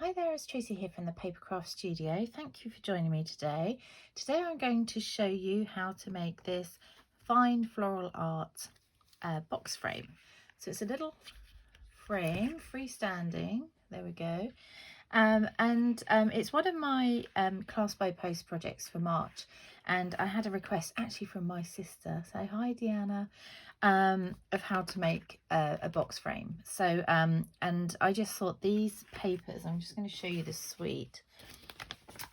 Hi there, it's Tracy here from the Papercraft Studio. Thank you for joining me today. Today I'm going to show you how to make this fine floral art box frame. So it's a little frame, freestanding, there we go. It's one of my class by post projects for March, and I had a request actually from my sister, say hi Deanna, of how to make a box frame. So and I just thought these papers, I'm just going to show you the suite,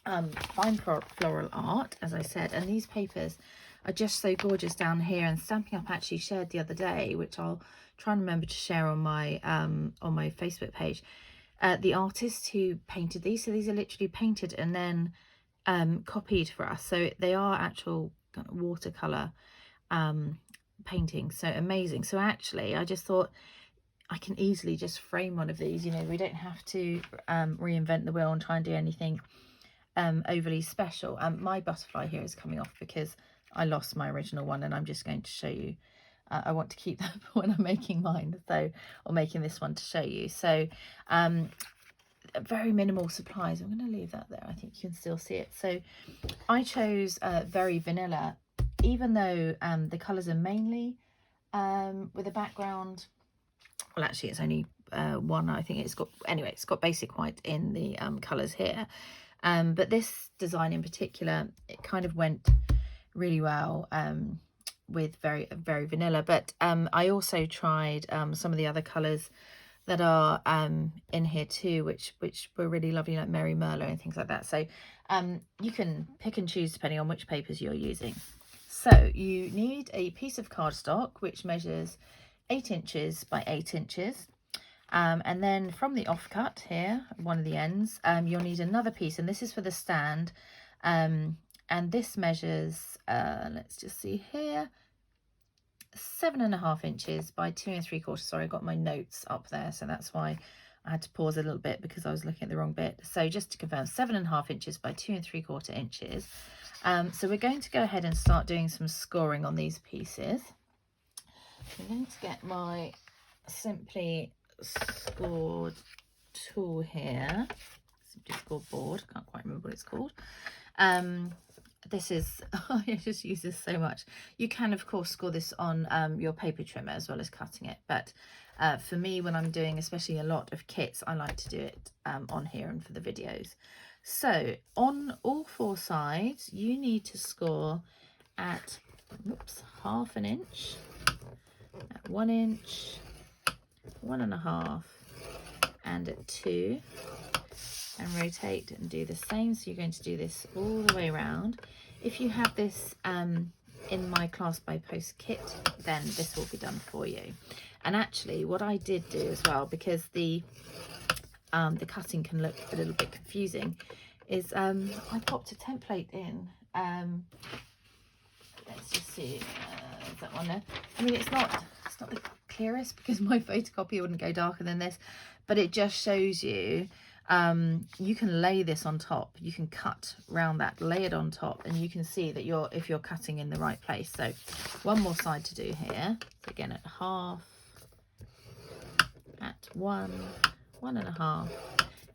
fine floral art, as I said, and these papers are just so gorgeous down here. And Stampin' Up actually shared the other day, which I'll try and remember to share on my Facebook page, the artist who painted these. So these are literally painted and then copied for us, so they are actual watercolor painting. So amazing. So actually I just thought I can easily just frame one of these. You know, we don't have to reinvent the wheel and try and do anything overly special. My butterfly here is coming off because I lost my original one, and I'm just going to show you. I want to keep that for when I'm making mine, so, or making this one to show you. So very minimal supplies. I'm going to leave that there. I think you can still see it. So I chose very vanilla, even though the colours are mainly with a background. Well, actually, it's only one. I think it's got, anyway, it's got basic white in the colours here. But this design in particular, it kind of went really well with very vanilla. But I also tried some of the other colours that are in here too, which were really lovely, like Merry Merlot and things like that. So you can pick and choose depending on which papers you're using. So you need a piece of cardstock which measures 8 inches by 8 inches. And then from the offcut here, one of the ends, you'll need another piece, and this is for the stand. And this measures, let's just see here, 7.5 inches by 2 3/4. Sorry, I got my notes up there, so that's why I had to pause a little bit, because I was looking at the wrong bit. So just to confirm, 7.5 inches by 2 3/4 inches. So we're going to go ahead and start doing some scoring on these pieces. I'm going to get my Simply Scored tool here. Simply Scored board, can't quite remember what it's called. This is, I just use this so much. You can of course score this on your paper trimmer as well as cutting it, but for me, when I'm doing especially a lot of kits, I like to do it on here and for the videos. So on all 4 sides you need to score at half an inch, at 1 inch, 1.5, and at 2, and rotate and do the same. So you're going to do this all the way around. If you have this in my class by post kit, then this will be done for you. And actually what I did do as well, because the cutting can look a little bit confusing, is I popped a template in. Let's just see, is that one there? I mean, it's not the clearest because my photocopier wouldn't go darker than this, but it just shows you you can lay this on top, you can cut round that, lay it on top, and you can see that if you're cutting in the right place. So one more side to do here. So again, at half, at 1, 1.5,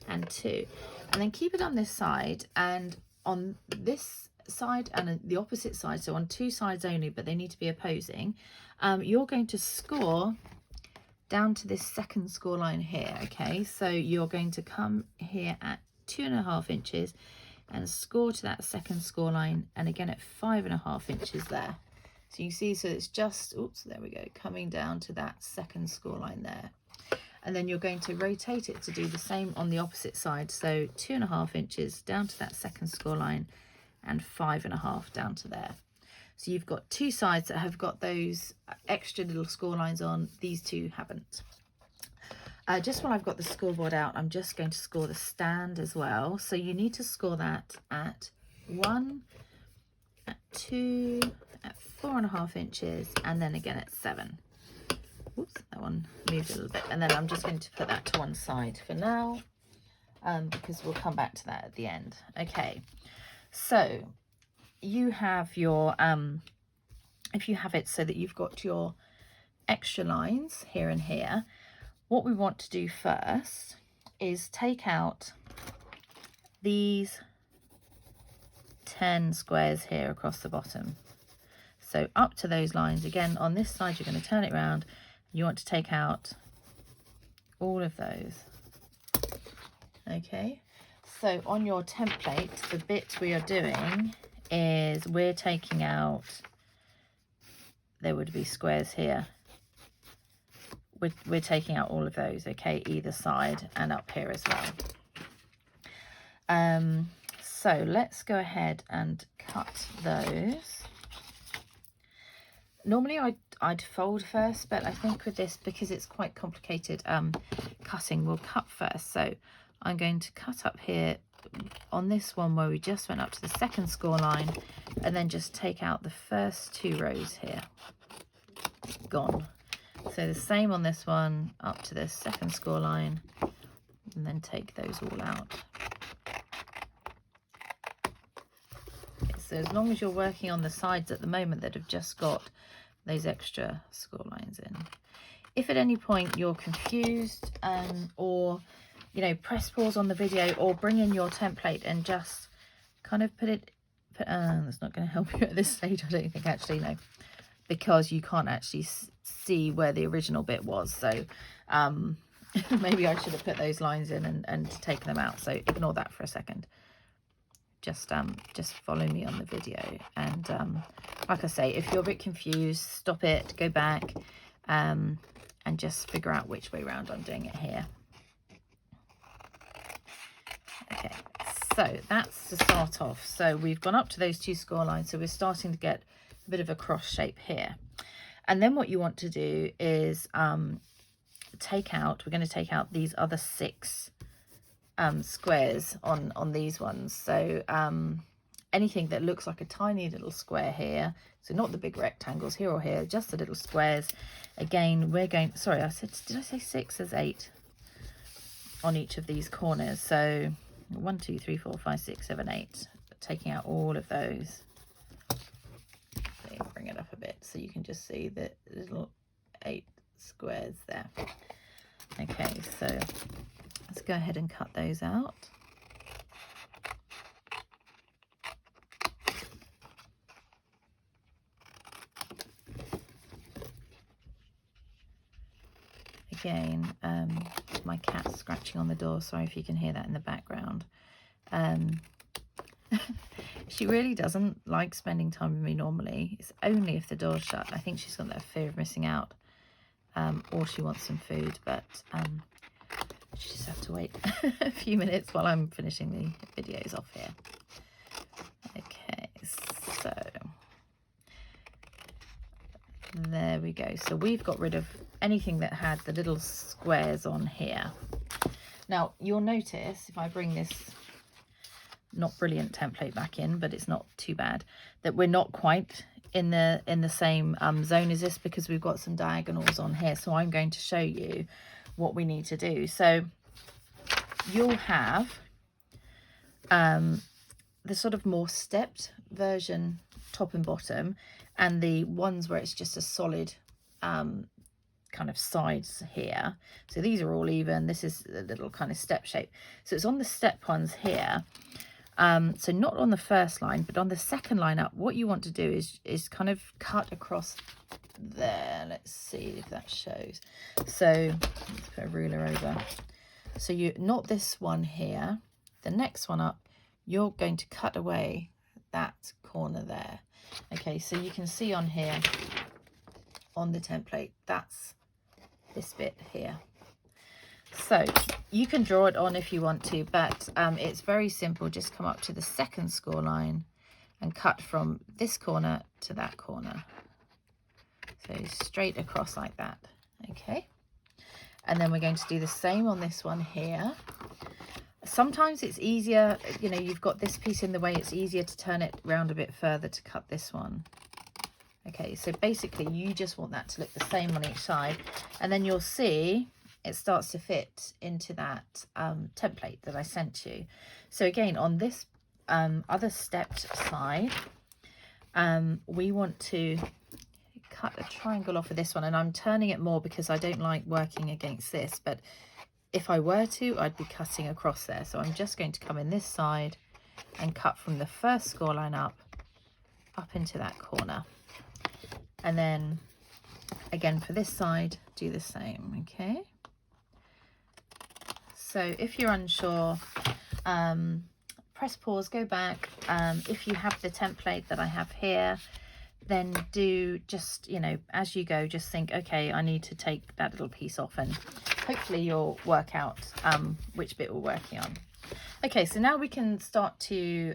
and 2, and then keep it on this side, and on this side and the opposite side, so on 2 sides only, but they need to be opposing, you're going to score down to this second score line here. Okay, so you're going to come here at 2.5 inches and score to that second score line, and again at 5.5 inches there. So you see, so it's just, oops, there we go, coming down to that second score line there. And then you're going to rotate it to do the same on the opposite side. So 2.5 inches down to that second score line, and 5.5 down to there. So you've got 2 sides that have got those extra little score lines on. These 2 haven't. Just while I've got the scoreboard out, I'm just going to score the stand as well. So you need to score that at 1, at 2, at 4.5 inches, and then again at 7. Oops, that one moved a little bit. And then I'm just going to put that to one side for now, because we'll come back to that at the end. Okay, so you have your if you have it so that you've got your extra lines here and here, what we want to do first is take out these 10 squares here across the bottom. So up to those lines. Again, on this side, you're going to turn it around. You want to take out all of those. Okay, so on your template, the bit we are doing is we're taking out, there would be squares here. We're taking out all of those, okay, either side and up here as well. So let's go ahead and cut those. Normally I'd fold first, but I think with this, because it's quite complicated cutting, we'll cut first. So I'm going to cut up here on this one where we just went up to the second score line, and then just take out the first 2 rows here. Gone. So the same on this one up to the second score line, and then take those all out. Okay, so as long as you're working on the sides at the moment that have just got those extra score lines in. If at any point you're confused, or you know, press pause on the video or bring in your template and just kind of that's not going to help you at this stage, I don't think, actually, no, because you can't actually see where the original bit was. So maybe I should have put those lines in and taken them out. So ignore that for a second. Just follow me on the video. And like I say, if you're a bit confused, stop it, go back, and just figure out which way round I'm doing it here. Okay, so that's to start off. So we've gone up to those 2 score lines, so we're starting to get a bit of a cross shape here. And then what you want to do is we're going to take out these other 6 squares on these ones. So anything that looks like a tiny little square here, so not the big rectangles here or here, just the little squares. Again, we're going, sorry, did I say 6? There's 8 on each of these corners. So 1, 2, 3, 4, 5, 6, 7, 8. Taking out all of those. Bring it up a bit so you can just see the little 8 squares there. Okay, so let's go ahead and cut those out. Again, my cat's scratching on the door. Sorry if you can hear that in the background. She really doesn't like spending time with me normally. It's only if the door's shut. I think she's got that fear of missing out, or she wants some food, but she just have to wait a few minutes while I'm finishing the videos off here. Okay, so there we go. So we've got rid of anything that had the little squares on here. Now you'll notice if I bring this not brilliant template back in, but it's not too bad, that we're not quite in the same zone as this, because we've got some diagonals on here. So I'm going to show you what we need to do. So you'll have the sort of more stepped version, top and bottom, and the ones where it's just a solid kind of sides here. So these are all even. This is a little kind of step shape. So it's on the step ones here. So not on the first line, but on the second line up, what you want to do is kind of cut across there. Let's see if that shows. So let's put a ruler over. So you, not this one here, the next one up, you're going to cut away that corner there. Okay, so you can see on here, on the template, that's this bit here. So you can draw it on if you want to, but it's very simple. Just come up to the second score line and cut from this corner to that corner. So straight across like that. Okay. And then we're going to do the same on this one here. Sometimes it's easier, you know, you've got this piece in the way, it's easier to turn it round a bit further to cut this one. Okay, so basically you just want that to look the same on each side, and then you'll see it starts to fit into that template that I sent you. So again, on this other stepped side, we want to cut a triangle off of this one, and I'm turning it more because I don't like working against this, but if I were to, I'd be cutting across there. So I'm just going to come in this side and cut from the first score line up into that corner. And then again for this side, do the same, okay? So if you're unsure, press pause, go back. If you have the template that I have here, then do just, you know, as you go, just think, okay, I need to take that little piece off, and hopefully you'll work out which bit we're working on. Okay, so now we can start to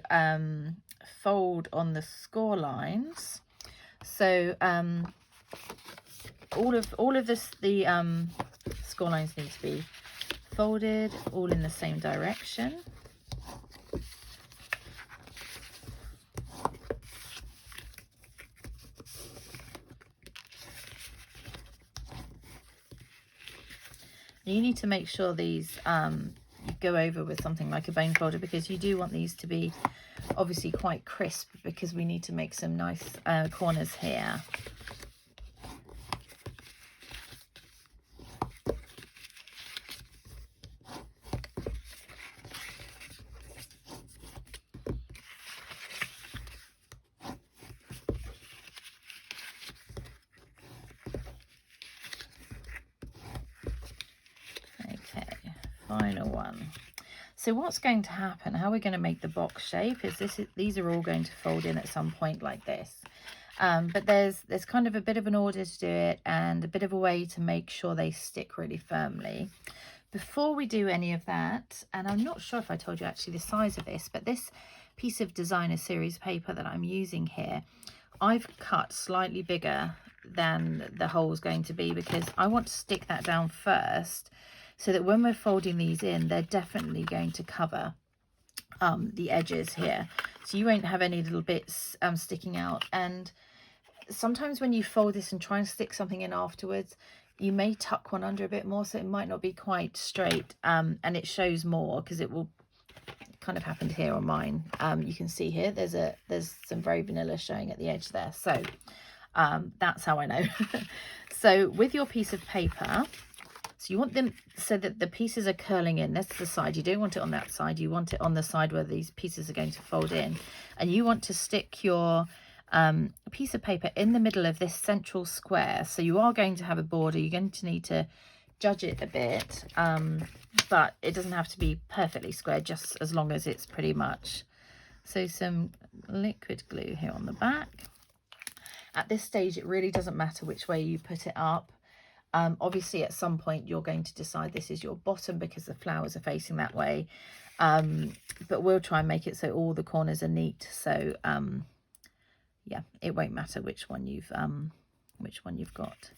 fold on the score lines. So all of this, the score lines need to be folded all in the same direction. You need to make sure these you go over with something like a bone folder, because you do want these to be obviously quite crisp, because we need to make some nice corners here. Final one. So what's going to happen, how we're going to make the box shape is these are all going to fold in at some point like this. But there's kind of a bit of an order to do it, and a bit of a way to make sure they stick really firmly. Before we do any of that, and I'm not sure if I told you actually the size of this, but this piece of designer series paper that I'm using here, I've cut slightly bigger than the hole is going to be, because I want to stick that down first, so that when we're folding these in, they're definitely going to cover the edges here. So you won't have any little bits sticking out. And sometimes when you fold this and try and stick something in afterwards, you may tuck one under a bit more, so it might not be quite straight, and it shows more, because it will kind of happened here on mine. You can see here there's some very vanilla showing at the edge there. So that's how I know. So with your piece of paper, so you want them so that the pieces are curling in. That's the side. You don't want it on that side. You want it on the side where these pieces are going to fold in. And you want to stick your piece of paper in the middle of this central square. So you are going to have a border. You're going to need to judge it a bit. But it doesn't have to be perfectly square, just as long as it's pretty much. So some liquid glue here on the back. At this stage, it really doesn't matter which way you put it up. Obviously at some point you're going to decide this is your bottom because the flowers are facing that way, but we'll try and make it so all the corners are neat. So yeah, it won't matter which one you've got.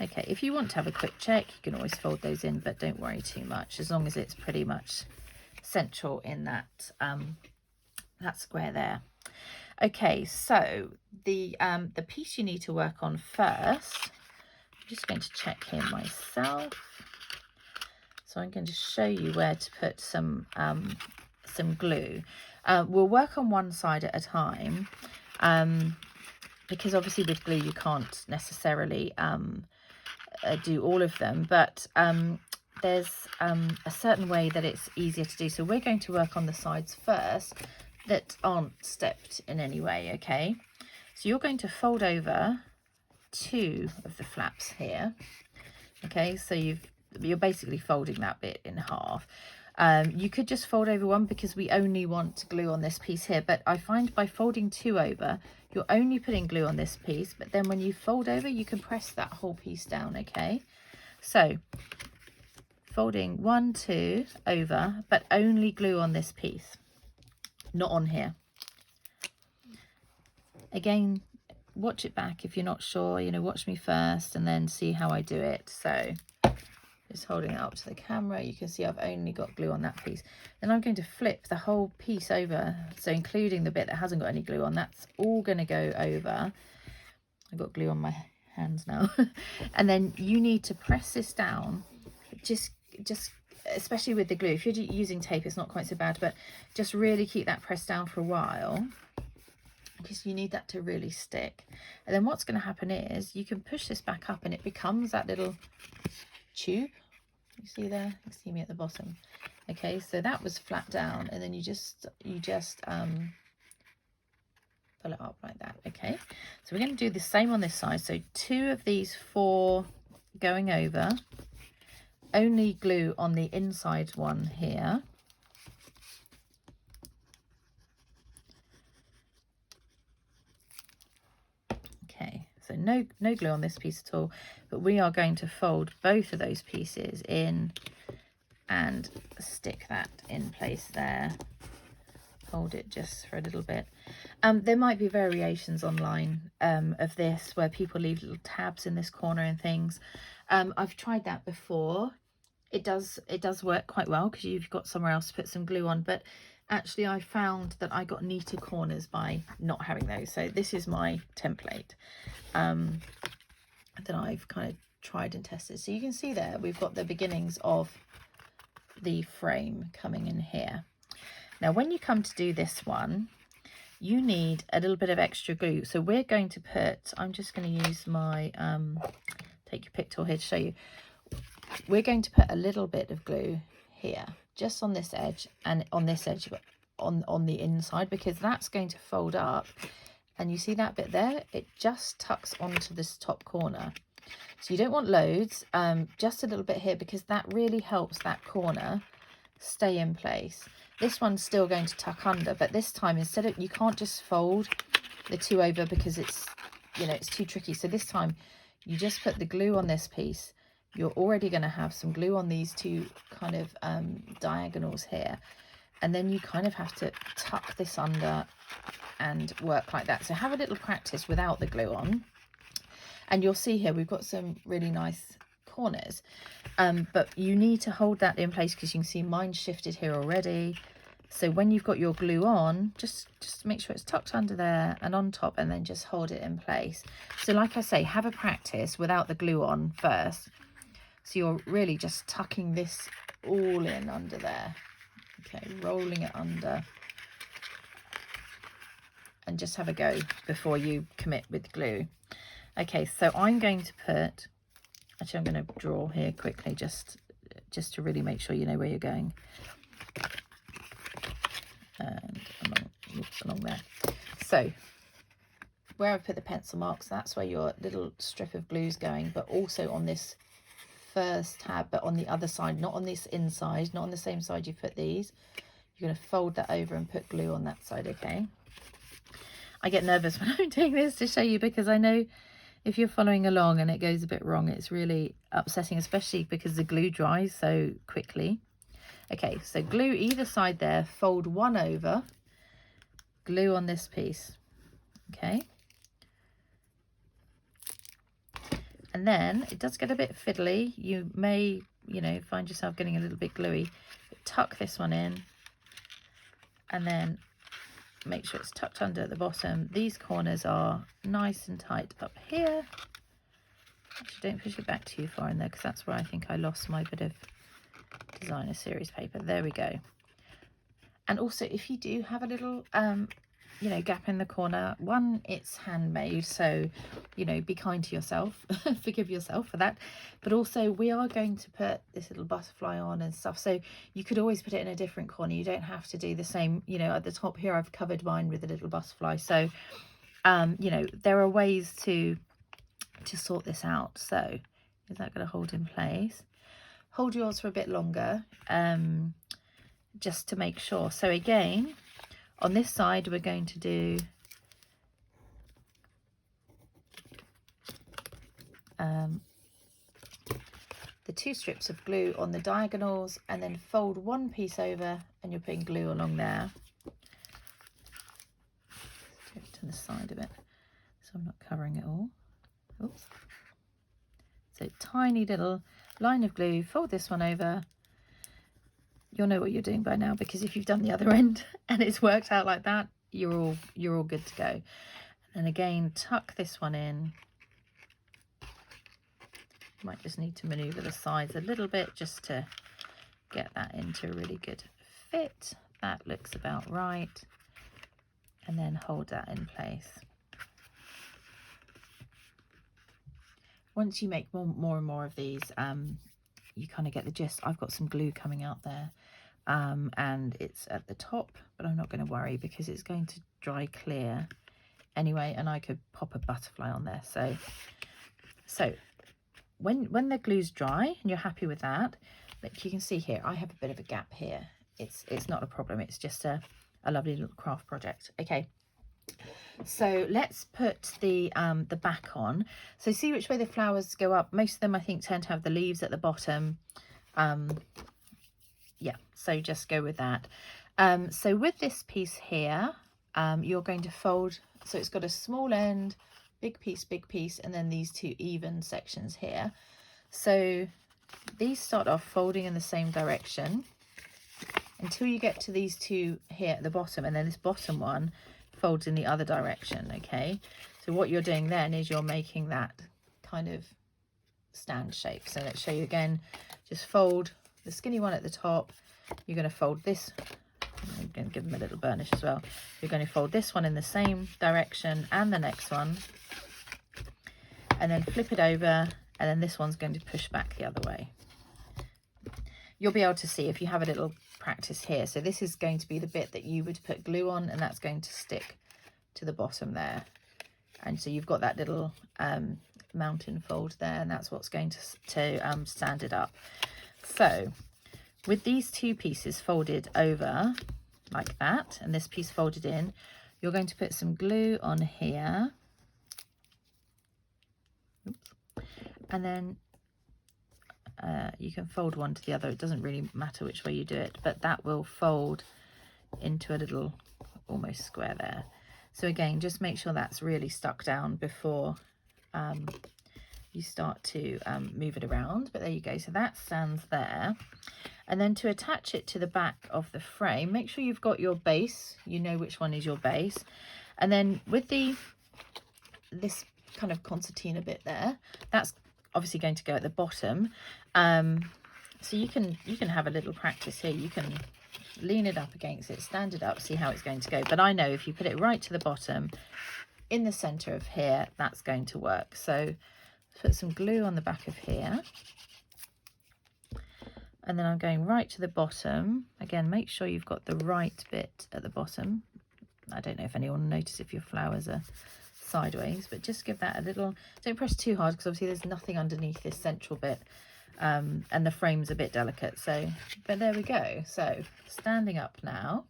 Okay, if you want to have a quick check, you can always fold those in, but don't worry too much, as long as it's pretty much central in that that square there. Okay, so the piece you need to work on first, I'm just going to check here myself. So I'm going to show you where to put some glue. We'll work on one side at a time, because obviously with glue you can't necessarily do all of them, but there's a certain way that it's easier to do. So we're going to work on the sides first that aren't stepped in any way, okay? So you're going to fold over two of the flaps here, okay? So you're basically folding that bit in half. You could just fold over one because we only want glue on this piece here, but I find by folding two over, you're only putting glue on this piece, but then when you fold over, you can press that whole piece down, okay? So folding 1, 2 over, but only glue on this piece, not on here. Again, watch it back if you're not sure, you know, watch me first and then see how I do it. So just holding it up to the camera, you can see I've only got glue on that piece. Then I'm going to flip the whole piece over, so including the bit that hasn't got any glue on, that's all going to go over. I've got glue on my hands now. And then you need to press this down, just especially with the glue. If you're using tape, it's not quite so bad, but just really keep that pressed down for a while, because you need that to really stick. And then what's going to happen is you can push this back up and it becomes that little tube. You see there? You can see me at the bottom. Okay, so that was flat down, and then you just pull it up like that. Okay, so we're going to do the same on this side. So 2 of these 4 going over, only glue on the inside one here. Okay, so no glue on this piece at all, but we are going to fold both of those pieces in and stick that in place there. Hold it just for a little bit. There might be variations online of this where people leave little tabs in this corner and things. I've tried that before. It does work quite well because you've got somewhere else to put some glue on, but actually I found that I got neater corners by not having those. So this is my template that I've kind of tried and tested. So you can see there we've got the beginnings of the frame coming in here. Now when you come to do this one, you need a little bit of extra glue. So we're going to put, I'm just going to use my take your pick tool here to show you. We're going to put a little bit of glue here, just on this edge and on this edge on the inside, because that's going to fold up. And you see that bit there? It just tucks onto this top corner. So you don't want loads, just a little bit here, because that really helps that corner stay in place. This one's still going to tuck under, but this time instead of, you can't just fold the 2 over because it's, you know, it's too tricky. So this time you just put the glue on this piece. You're already going to have some glue on these 2 kind of diagonals here, and then you kind of have to tuck this under and work like that. So have a little practice without the glue on, and you'll see here we've got some really nice corners, but you need to hold that in place because you can see mine shifted here already. So when you've got your glue on, just make sure it's tucked under there and on top, and then just hold it in place. So like I say, have a practice without the glue on first. So you're really just tucking this all in under there. Okay, rolling it under, and just have a go before you commit with glue. Okay, so I'm going to put, actually I'm going to draw here quickly just to really make sure you know where you're going. And along there. So where I've put the pencil marks, that's where your little strip of glue is going, but also on this first tab, but on the other side, not on this inside, not on the same side you put these. You're going to fold that over and put glue on that side. Okay, I get nervous when I'm doing this to show you, because I know if you're following along and it goes a bit wrong, it's really upsetting, especially because the glue dries so quickly. Okay, so glue either side there, fold one over, glue on this piece. Okay, and then it does get a bit fiddly. You may, you know, find yourself getting a little bit gluey. But tuck this one in, and then make sure it's tucked under at the bottom. These corners are nice and tight up here. Actually, don't push it back too far in there, because that's where I think I lost my bit of designer series paper. There we go. And also, if you do have a little you know, gap in the corner, one, it's handmade, so, you know, be kind to yourself. Forgive yourself for that. But also, we are going to put this little butterfly on and stuff, so you could always put it in a different corner. You don't have to do the same. You know, at the top here I've covered mine with a little butterfly, so you know, there are ways to sort this out. So is that going to hold in place? Hold yours for a bit longer, just to make sure. So again, on this side we're going to do the 2 strips of glue on the diagonals, and then fold one piece over, and you're putting glue along there. To the side of it, so I'm not covering it all. Oops. So tiny little line of glue, fold this one over. You'll know what you're doing by now, because if you've done the other end and it's worked out like that, you're all good to go. And again, tuck this one in. You might just need to maneuver the sides a little bit just to get that into a really good fit. That looks about right. And then hold that in place. Once you make more and more of these, you kind of get the gist. I've got some glue coming out there, and it's at the top, but I'm not going to worry because it's going to dry clear anyway, and I could pop a butterfly on there. So when the glue's dry and you're happy with that, like you can see here, I have a bit of a gap here. It's not a problem. It's just a lovely little craft project. Okay, so let's put the back on. So see which way the flowers go up. Most of them I think tend to have the leaves at the bottom. Yeah, so just go with that. So with this piece here, you're going to fold, so it's got a small end, big piece, and then these two even sections here. So these start off folding in the same direction until you get to these two here at the bottom, and then this bottom one folds in the other direction. Okay, so what you're doing then is you're making that kind of stand shape. So let's show you again. Just fold the skinny one at the top. You're going to fold this, I'm going to give them a little burnish as well. You're going to fold this one in the same direction and the next one, and then flip it over, and then this one's going to push back the other way. You'll be able to see if you have a little practice here. So this is going to be the bit that you would put glue on, and that's going to stick to the bottom there. And so you've got that little mountain fold there, and that's what's going to stand it up. So with these two pieces folded over like that, and this piece folded in, you're going to put some glue on here. Oops. And then you can fold one to the other. It doesn't really matter which way you do it, but that will fold into a little almost square there. So again, just make sure that's really stuck down before you start to move it around. But there you go. So that stands there. And then to attach it to the back of the frame, make sure you've got your base. You know which one is your base. And then with this kind of concertina bit there, that's obviously going to go at the bottom. So you can have a little practice here. You can lean it up against it, stand it up, see how it's going to go. But I know if you put it right to the bottom in the center of here, that's going to work. So put some glue on the back of here, and then I'm going right to the bottom. Again, make sure you've got the right bit at the bottom. I don't know if anyone will notice if your flowers are sideways, but just give that a little, don't press too hard because obviously there's nothing underneath this central bit, and the frame's a bit delicate. So, but there we go. So standing up now,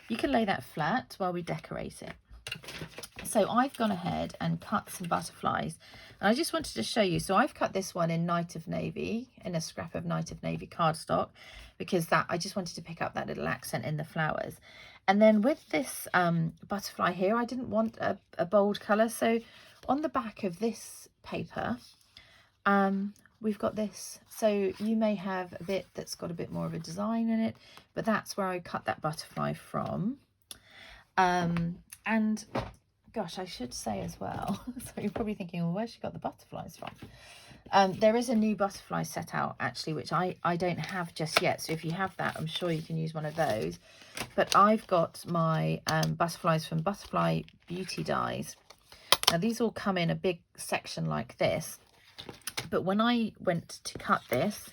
you can lay that flat while we decorate it. So I've gone ahead and cut some butterflies, and I just wanted to show you. So I've cut this one in Night of Navy, in a scrap of Night of Navy cardstock, because that I just wanted to pick up that little accent in the flowers. And then with this butterfly here, I didn't want a bold colour. So on the back of this paper, we've got this. So you may have a bit that's got a bit more of a design in it, but that's where I cut that butterfly from. And gosh, I should say as well, so you're probably thinking, well, where's she got the butterflies from? There is a new butterfly set out actually, which I don't have just yet. So if you have that, I'm sure you can use one of those. But I've got my butterflies from Butterfly Beauty Dies. Now these all come in a big section like this. But when I went to cut this,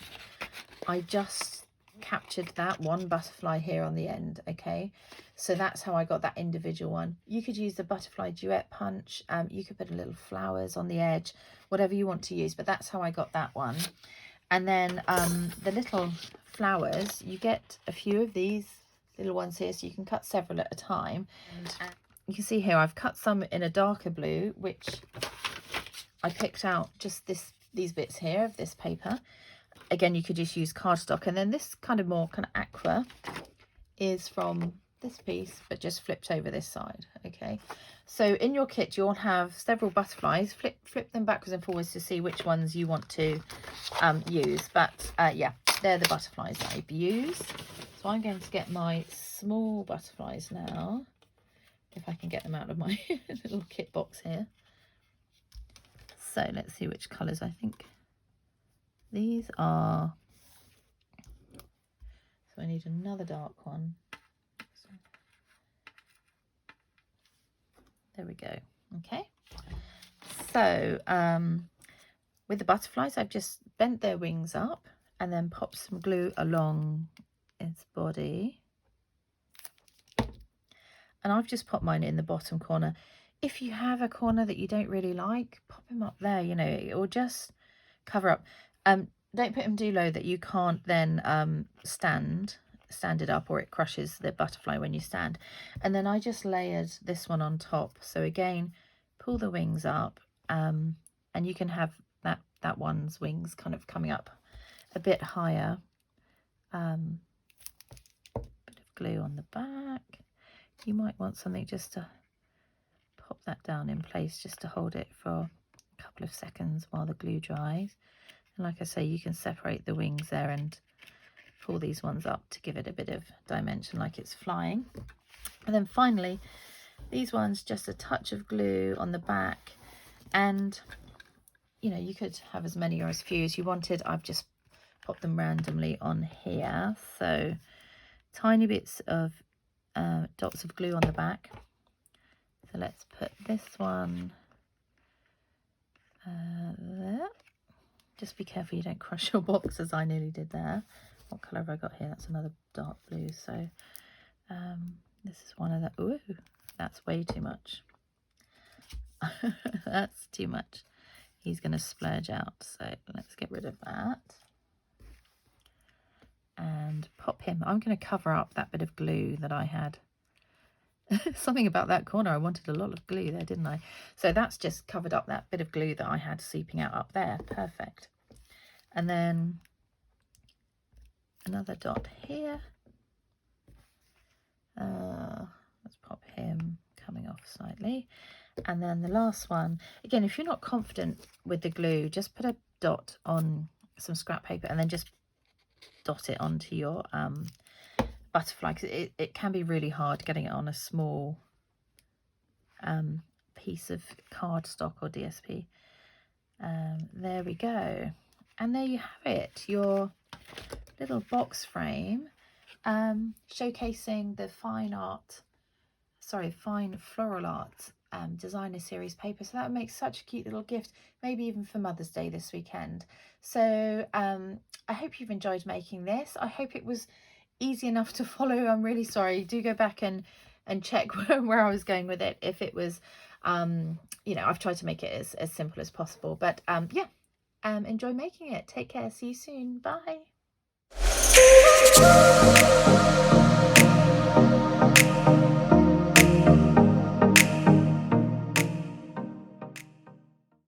I just captured that one butterfly here on the end. Okay, so that's how I got that individual one. You could use the butterfly duet punch, you could put a little flowers on the edge, whatever you want to use, but that's how I got that one. And then the little flowers, you get a few of these little ones here, so you can cut several at a time. And you can see here I've cut some in a darker blue, which I picked out just these bits here of this paper. Again, you could just use cardstock. And then this kind of more kind of aqua is from this piece, but just flipped over this side. Okay, so in your kit you'll have several butterflies. Flip them backwards and forwards to see which ones you want to use. But yeah, they're the butterflies that I've used. So I'm going to get my small butterflies now, if I can get them out of my little kit box here. So let's see which colours. I think these are, so I need another dark one. There we go. Okay, so with the butterflies, I've just bent their wings up and then pop some glue along its body. And I've just popped mine in the bottom corner. If you have a corner that you don't really like, pop him up there, you know, it will just cover up. Don't put him too low that you can't then stand it up, or it crushes the butterfly when you stand. And then I just layered this one on top. So again, pull the wings up, and you can have that one's wings kind of coming up a bit higher. Bit of glue on the back. You might want something just to pop that down in place, just to hold it for a couple of seconds while the glue dries. And like I say, you can separate the wings there and pull these ones up to give it a bit of dimension, like it's flying. And then finally, these ones, just a touch of glue on the back. And you know, you could have as many or as few as you wanted. I've just popped them randomly on here. So tiny bits of dots of glue on the back. So let's put this one there. Just be careful you don't crush your box, as I nearly did there. What colour have I got here? That's another dark blue. So this is one of the, ooh, that's way too much. That's too much. He's going to splurge out. So let's get rid of that. And pop him. I'm going to cover up that bit of glue that I had. Something about that corner, I wanted a lot of glue there, didn't I? So that's just covered up that bit of glue that I had seeping out up there. Perfect. And then another dot here. Let's pop him coming off slightly. And then the last one, again, if you're not confident with the glue, just put a dot on some scrap paper and then just dot it onto your butterfly, because it can be really hard getting it on a small piece of cardstock or DSP. There we go. And there you have it, your little box frame showcasing the fine floral art designer series paper. So that would make such a cute little gift, maybe even for Mother's Day this weekend. So I hope you've enjoyed making this. I hope it was easy enough to follow. I'm really sorry. Do go back and check where I was going with it. If it was, you know, I've tried to make it as simple as possible. But yeah, enjoy making it. Take care. See you soon. Bye.